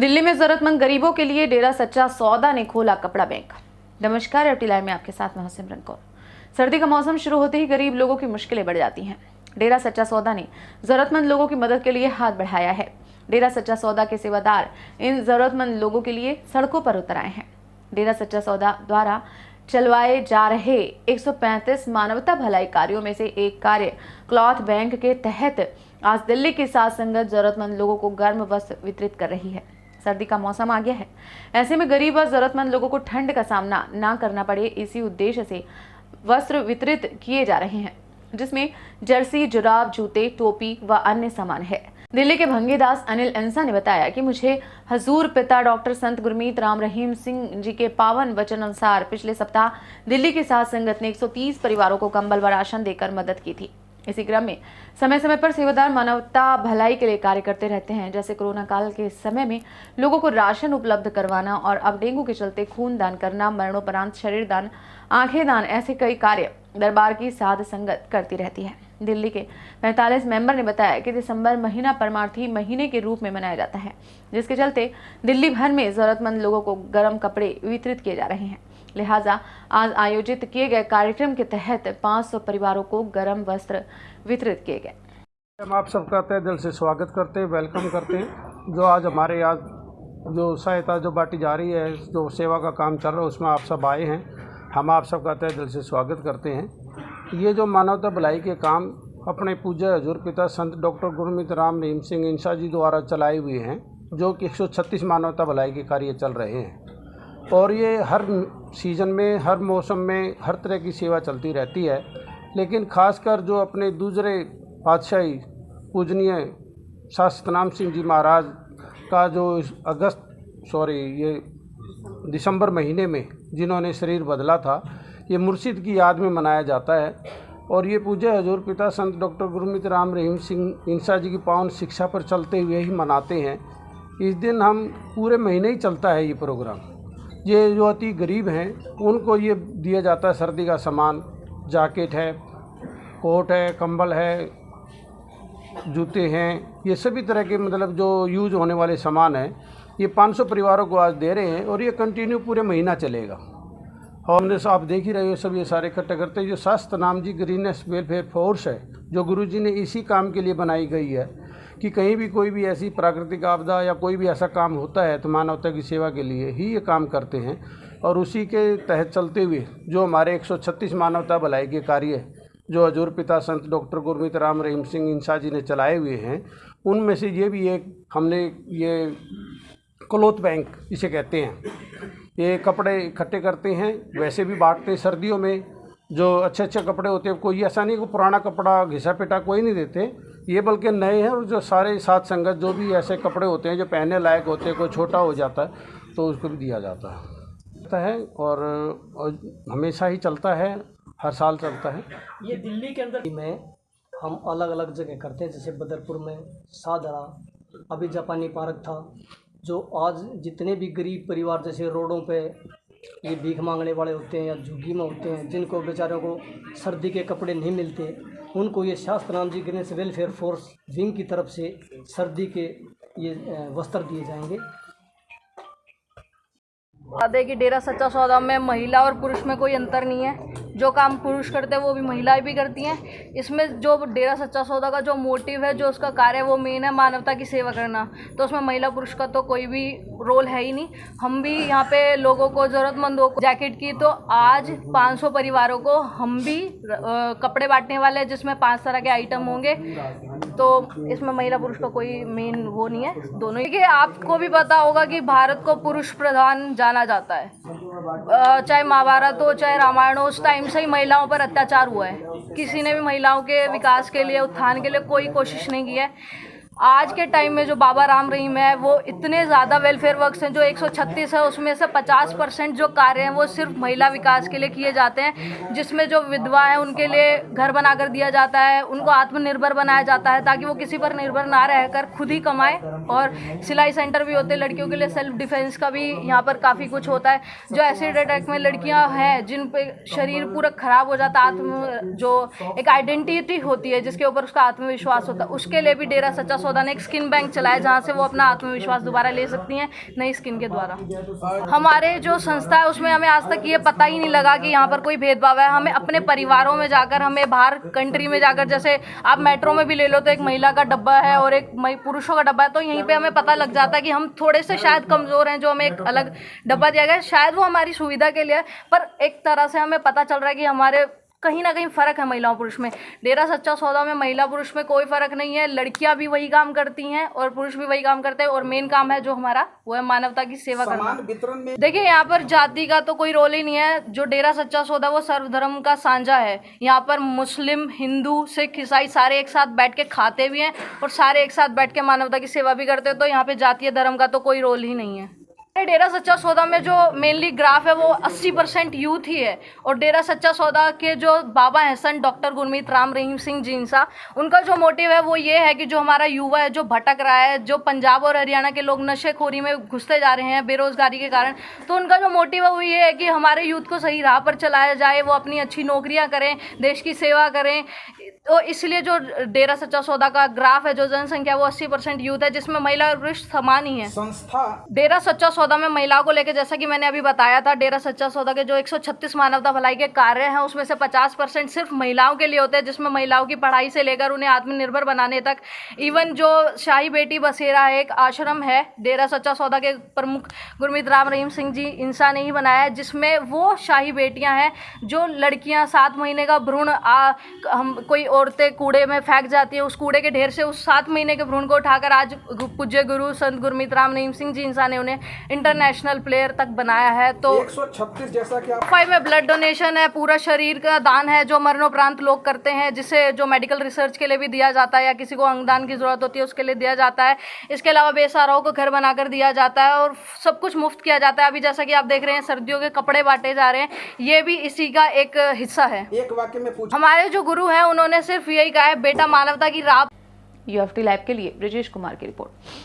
दिल्ली में जरूरतमंद गरीबों के लिए डेरा सच्चा सौदा ने खोला कपड़ा बैंक। नमस्कार, एफटी लाइव में आपके साथ मैं हूं सिमरन कौर। सर्दी का मौसम शुरू होते ही गरीब लोगों की मुश्किलें बढ़ जाती हैं। डेरा सच्चा सौदा ने जरूरतमंद लोगों की मदद के लिए हाथ बढ़ाया है। डेरा सच्चा सौदा के सेवादार इन जरूरतमंद लोगों के लिए सड़कों पर उतर आए हैं। डेरा सच्चा सौदा द्वारा चलवाए जा रहे 135 मानवता भलाई कार्यों में से एक कार्य क्लॉथ बैंक के तहत आज दिल्ली की साध संगत जरूरतमंद लोगों को गर्म वस्त्र वितरित कर रही है। सर्दी का मौसम आ गया है, ऐसे में गरीब और जरूरतमंद लोगों को ठंड का सामना ना करना पड़े, इसी उद्देश्य से वस्त्र वितरित किए जा रहे हैं, जिसमें जर्सी, जुराब, जूते, टोपी व अन्य सामान है। दिल्ली के भंगीदास अनिल इंसा ने बताया कि मुझे हजूर पिता डॉक्टर संत गुरमीत राम रहीम सिंह जी के पावन वचन अनुसार पिछले सप्ताह दिल्ली की साध संगत ने 130 परिवारों को कंबल व राशन देकर मदद की थी। इसी क्रम में समय समय पर सेवादार मानवता भलाई के लिए कार्य करते रहते हैं, जैसे कोरोना काल के समय में लोगों को राशन उपलब्ध करवाना और अब डेंगू के चलते खून दान करना, मरणोपरांत शरीर दान, आंखें दान, ऐसे कई कार्य दरबार की साध संगत करती रहती है। दिल्ली के 45 मेंबर ने बताया कि दिसंबर महीना परमार्थी महीने के रूप में मनाया जाता है, जिसके चलते दिल्ली भर में जरूरतमंद लोगों को गर्म कपड़े वितरित किए जा रहे हैं। लिहाजा आज आयोजित किए गए कार्यक्रम के तहत 500 परिवारों को गर्म वस्त्र वितरित किए गए। हम आप सबका तहे दिल से स्वागत करते हैं, वेलकम करते हैं। जो आज हमारे आज जो सहायता जो बांटी जा रही है, जो सेवा का काम चल रहा है, उसमें आप सब आए हैं। हम आप सबका तहे दिल से स्वागत करते हैं। ये जो मानवता भलाई के काम अपने पूज्य हजूर पिता संत डॉक्टर गुरमीत राम रहीम सिंह इंसा जी द्वारा चलाए हुए हैं, जो कि 136 मानवता भलाई के कार्य चल रहे हैं और ये हर सीज़न में, हर मौसम में, हर तरह की सेवा चलती रहती है। लेकिन खासकर जो अपने दूसरे पातशाही पूजनीय शाह सतनाम सिंह जी महाराज का जो ये दिसंबर महीने में जिन्होंने शरीर बदला था, ये मुर्शिद की याद में मनाया जाता है। और ये पूज्य हजूर पिता संत डॉक्टर गुरमीत राम रहीम सिंह इंसा जी की पावन शिक्षा पर चलते हुए ही मनाते हैं। इस दिन हम पूरे महीने ही चलता है ये प्रोग्राम। ये जो अति गरीब हैं उनको ये दिया जाता है सर्दी का सामान, जैकेट है, कोट है, कंबल है, जूते हैं, ये सभी तरह के मतलब जो यूज होने वाले सामान हैं, ये 500 परिवारों को आज दे रहे हैं और ये कंटिन्यू पूरे महीना चलेगा। और हमने आप देख ही रहे हो सब ये सारे इकट्ठे करते हैं। जो Shah Satnam ji greenish welfare force है, जो गुरुजी ने इसी काम के लिए बनाई गई है कि कहीं भी कोई भी ऐसी प्राकृतिक आपदा या कोई भी ऐसा काम होता है तो मानवता की सेवा के लिए ही ये काम करते हैं। और उसी के तहत चलते हुए जो हमारे 136 मानवता भलाई के कार्य जो हजूर पिता संत डॉक्टर गुरमीत राम रहीम सिंह इंसा जी ने चलाए हुए हैं, उनमें से ये भी एक हमने ये क्लॉथ बैंक इसे कहते हैं, ये कपड़े इकट्ठे करते हैं, वैसे भी बांटते हैं। सर्दियों में जो अच्छे अच्छे कपड़े होते हैं, कोई ऐसा नहीं कि पुराना कपड़ा घिसा पिटा कोई नहीं देते, ये बल्कि नए हैं। और जो सारे साथ संगत जो भी ऐसे कपड़े होते हैं जो पहनने लायक होते हैं, कोई छोटा हो जाता है तो उसको भी दिया जाता है और हमेशा ही चलता है, हर साल चलता है। ये दिल्ली के अंदर में हम अलग अलग जगह करते हैं, जैसे बदरपुर में, सादरा, अभी जापानी पार्क था। जो आज जितने भी गरीब परिवार जैसे रोडों पे ये भीख मांगने वाले होते हैं या झुग्गी में होते हैं, जिनको बेचारों को सर्दी के कपड़े नहीं मिलते, उनको ये Shah Satnam ji greenish welfare force wing की तरफ से सर्दी के ये वस्त्र दिए जाएंगे। वादे कि डेरा सच्चा सौदा में महिला और पुरुष में कोई अंतर नहीं है। जो काम पुरुष करते हैं वो भी महिलाएं भी करती हैं। इसमें जो डेरा सच्चा सौदा का जो मोटिव है, जो उसका कार्य है, वो मेन है मानवता की सेवा करना। तो उसमें महिला पुरुष का तो कोई भी रोल है ही नहीं। हम भी यहाँ पे लोगों को, ज़रूरतमंदों को जैकेट की तो आज 500 परिवारों को हम भी कपड़े बांटने वाले हैं, जिसमें 5 तरह के आइटम होंगे। तो इसमें महिला पुरुष का कोई मेन वो नहीं है, दोनों। देखिए, आपको भी पता होगा कि भारत को पुरुष प्रधान जाना जाता है। चाहे महाभारत हो, चाहे रामायण हो, उस टाइम से ही महिलाओं पर अत्याचार हुआ है। किसी ने भी महिलाओं के विकास के लिए, उत्थान के लिए कोई कोशिश नहीं की है। आज के टाइम में जो बाबा राम रहीम है, वो इतने ज़्यादा वेलफेयर वर्क्स हैं, जो 136 है, उसमें से 50% जो कार्य हैं वो सिर्फ महिला विकास के लिए किए जाते हैं, जिसमें जो विधवा है उनके लिए घर बनाकर दिया जाता है, उनको आत्मनिर्भर बनाया जाता है ताकि वो किसी पर निर्भर ना रहकर खुद ही कमाए। और सिलाई सेंटर भी होते हैं लड़कियों के लिए, सेल्फ डिफेंस का भी यहाँ पर काफ़ी कुछ होता है। जो एसिड अटैक में लड़कियाँ हैं जिन पे शरीर पूरा ख़राब हो जाता है, जो एक आइडेंटिटी होती है जिसके ऊपर उसका आत्मविश्वास होता है, उसके लिए भी डेरा सच्चा सौदा ने एक स्किन बैंक चलाया जहाँ से वो अपना आत्मविश्वास दोबारा ले सकती हैं नई स्किन के द्वारा। हमारे जो संस्था है उसमें हमें आज तक ये पता ही नहीं लगा कि यहाँ पर कोई भेदभाव है। हमें अपने परिवारों में जाकर, हमें बाहर कंट्री में जाकर, जैसे आप मेट्रो में भी ले लो तो एक महिला का डब्बा है और एक पुरुषों का डब्बा है, तो यहीं पे हमें पता लग जाता है कि हम थोड़े से शायद कमज़ोर हैं, जो हमें एक अलग डब्बा दिया गया है। शायद वो हमारी सुविधा के लिए है, पर एक तरह से हमें पता चल रहा है कि हमारे कहीं ना कहीं फ़र्क है महिलाओं पुरुष में। डेरा सच्चा सौदा में महिला पुरुष में कोई फ़र्क नहीं है। लड़कियां भी वही काम करती हैं और पुरुष भी वही काम करते हैं, और मेन काम है जो हमारा वो है मानवता की सेवा करना। देखिए, यहाँ पर जाति का तो कोई रोल ही नहीं है। जो डेरा सच्चा सौदा वो सर्वधर्म का साझा है। यहाँ पर मुस्लिम, हिंदू, सिख, ईसाई सारे एक साथ बैठ के खाते भी हैं और सारे एक साथ बैठ के मानवता की सेवा भी करते हैं। तो यहाँ पे जातीय धर्म का तो कोई रोल ही नहीं है। डेरा सच्चा सौदा में जो मेनली ग्राफ है वो 80% यूथ ही है। और डेरा सच्चा सौदा के जो बाबा हैं सन डॉक्टर गुरमीत राम रहीम सिंह जींसा, उनका जो मोटिव है वो ये है कि जो हमारा युवा है जो भटक रहा है, जो पंजाब और हरियाणा के लोग नशेखोरी में घुसते जा रहे हैं बेरोजगारी के कारण, तो उनका जो मोटिव है वो ये है कि हमारे यूथ को सही राह पर चलाया जाए, वो अपनी अच्छी नौकरियाँ करें, देश की सेवा करें। तो इसलिए जो डेरा सच्चा सौदा का ग्राफ है, जो जनसंख्या वो 80% यूथ है, जिसमें महिला और पुरुष समान ही है। संस्था डेरा सच्चा सौदा में महिलाओं को लेकर, जैसा कि मैंने अभी बताया था, डेरा सच्चा सौदा के जो 136 मानवता भलाई के कार्य हैं उसमें से 50% सिर्फ महिलाओं के लिए होते हैं, जिसमें महिलाओं की पढ़ाई से लेकर उन्हें आत्मनिर्भर बनाने तक। इवन जो शाही बेटी बसेरा है, एक आश्रम है डेरा सच्चा सौदा के प्रमुख गुरमीत राम रहीम सिंह जी इंसा ने ही बनाया है, जिसमें वो शाही बेटियां हैं जो लड़कियां 7 महीने का भ्रूण हम कोई औरतें कूड़े में फेंक जाती है, उस कूड़े के ढेर से उस 7 महीने के भ्रूण को उठाकर आज पूज्य गुरु संत गुरमीत राम रहीम सिंह जी इंसा ने उन्हें इंटरनेशनल प्लेयर तक बनाया है। तो 136 जैसा कि आप में ब्लड डोनेशन है, पूरा शरीर का दान है जो मरणोपरांत लोग करते हैं, जिसे जो मेडिकल रिसर्च के लिए भी दिया जाता है या किसी को अंगदान की जरूरत होती है उसके लिए दिया जाता है। इसके अलावा बेसहाराओं को घर बनाकर दिया जाता है और सब कुछ मुफ्त किया जाता है। अभी जैसा कि आप देख रहे हैं सर्दियों के कपड़े बांटे जा रहे हैं, ये भी इसी का एक हिस्सा है। एक वाक्य में हमारे जो गुरु हैं उन्होंने सिर्फ यही कहा है, बेटा मानवता की राह। UFT लाइव के लिए ब्रिजेश कुमार की रिपोर्ट।